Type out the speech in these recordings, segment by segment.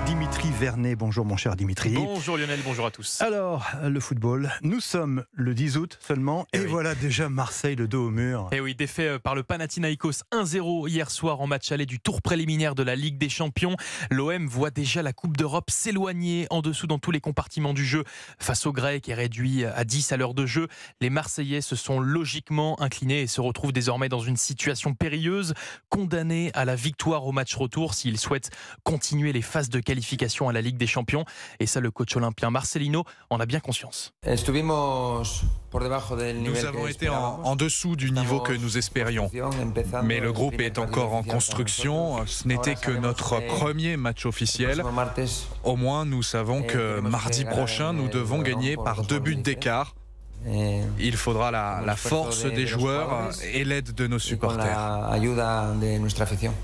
Dimitri Vernet. Bonjour mon cher Dimitri. Bonjour Lionel, bonjour à tous. Alors, le football, nous sommes le 10 août seulement et voilà déjà Marseille le dos au mur. Et oui, défait par le Panathinaïkos 1-0 hier soir en match aller du tour préliminaire de la Ligue des Champions. L'OM voit déjà la Coupe d'Europe s'éloigner en dessous dans tous les compartiments du jeu. Face aux Grecs et réduit à 10 à l'heure de jeu, les Marseillais se sont logiquement inclinés et se retrouvent désormais dans une situation périlleuse, condamnés à la victoire au match retour s'ils souhaitent continuer les phases de qualification à la Ligue des Champions. Et ça, le coach olympien Marcelino en a bien conscience. Nous avons été en dessous du niveau que nous espérions. Mais le groupe est encore en construction. Ce n'était que notre premier match officiel. Au moins, nous savons que mardi prochain, nous devons gagner par 2 buts d'écart. Il faudra la force des joueurs et l'aide de nos supporters.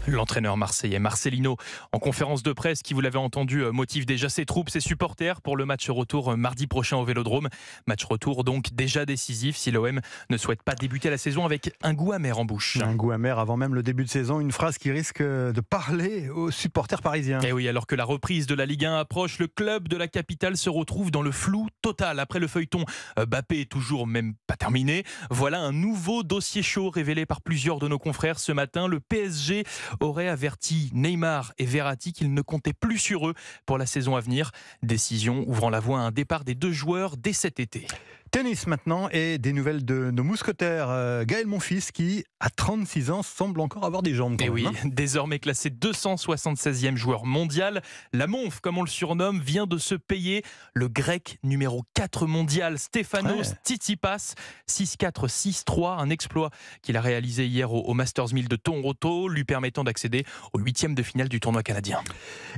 L'entraîneur marseillais Marcelino, en conférence de presse, qui vous l'avez entendu, motive déjà ses troupes, ses supporters pour le match retour mardi prochain au Vélodrome. Match retour donc déjà décisif si l'OM ne souhaite pas débuter la saison avec un goût amer en bouche. Un goût amer avant même le début de saison, une phrase qui risque de parler aux supporters parisiens. Et oui, alors que la reprise de la Ligue 1 approche, le club de la capitale se retrouve dans le flou total. Après le feuilleton Mbappé toujours même pas terminé. Voilà un nouveau dossier chaud révélé par plusieurs de nos confrères ce matin. Le PSG aurait averti Neymar et Verratti qu'ils ne comptaient plus sur eux pour la saison à venir. Décision ouvrant la voie à un départ des 2 joueurs dès cet été. Tennis maintenant et des nouvelles de nos mousquetaires. Gaël Monfils qui, à 36 ans, semble encore avoir des jambes. Et oui, désormais classé 276e joueur mondial, la Monf, comme on le surnomme, vient de se payer le grec numéro 4 mondial, Stefanos Tsitsipas, 6-4, 6-3, un exploit qu'il a réalisé hier au Masters 1000 de Toronto, lui permettant d'accéder au 8e de finale du tournoi canadien.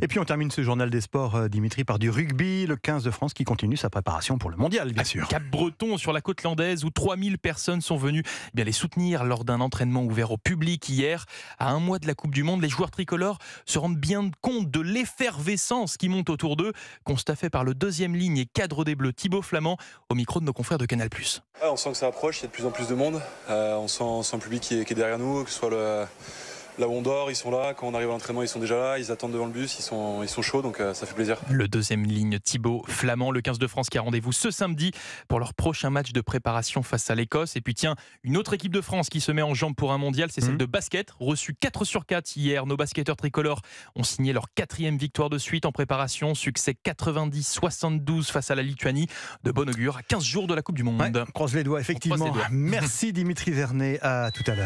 Et puis on termine ce journal des sports, Dimitri, par du rugby, le 15 de France qui continue sa préparation pour le mondial, bien sûr. Breton sur la côte landaise où 3000 personnes sont venues les soutenir lors d'un entraînement ouvert au public hier. À un mois de la Coupe du Monde, les joueurs tricolores se rendent bien compte de l'effervescence qui monte autour d'eux. Constat fait par le 2e ligne et cadre des Bleus Thibaut Flamand au micro de nos confrères de Canal+. Ouais, on sent que ça approche, il y a de plus en plus de monde. On sent le public qui est derrière nous, que ce soit là où on dort, ils sont là. Quand on arrive à l'entraînement, ils sont déjà là. Ils attendent devant le bus, ils sont chauds, donc ça fait plaisir. Le 2e ligne Thibaut Flamand, le 15 de France qui a rendez-vous ce samedi pour leur prochain match de préparation face à l'Écosse. Et puis tiens, une autre équipe de France qui se met en jambe pour un mondial, c'est celle de basket. Reçu 4 sur 4 hier, nos basketteurs tricolores ont signé leur 4e victoire de suite en préparation. Succès 90-72 face à la Lituanie. De bon augure à 15 jours de la Coupe du Monde. Ouais, on croise les doigts, effectivement. Croise les doigts. Merci Dimitri Vernet, à tout à l'heure.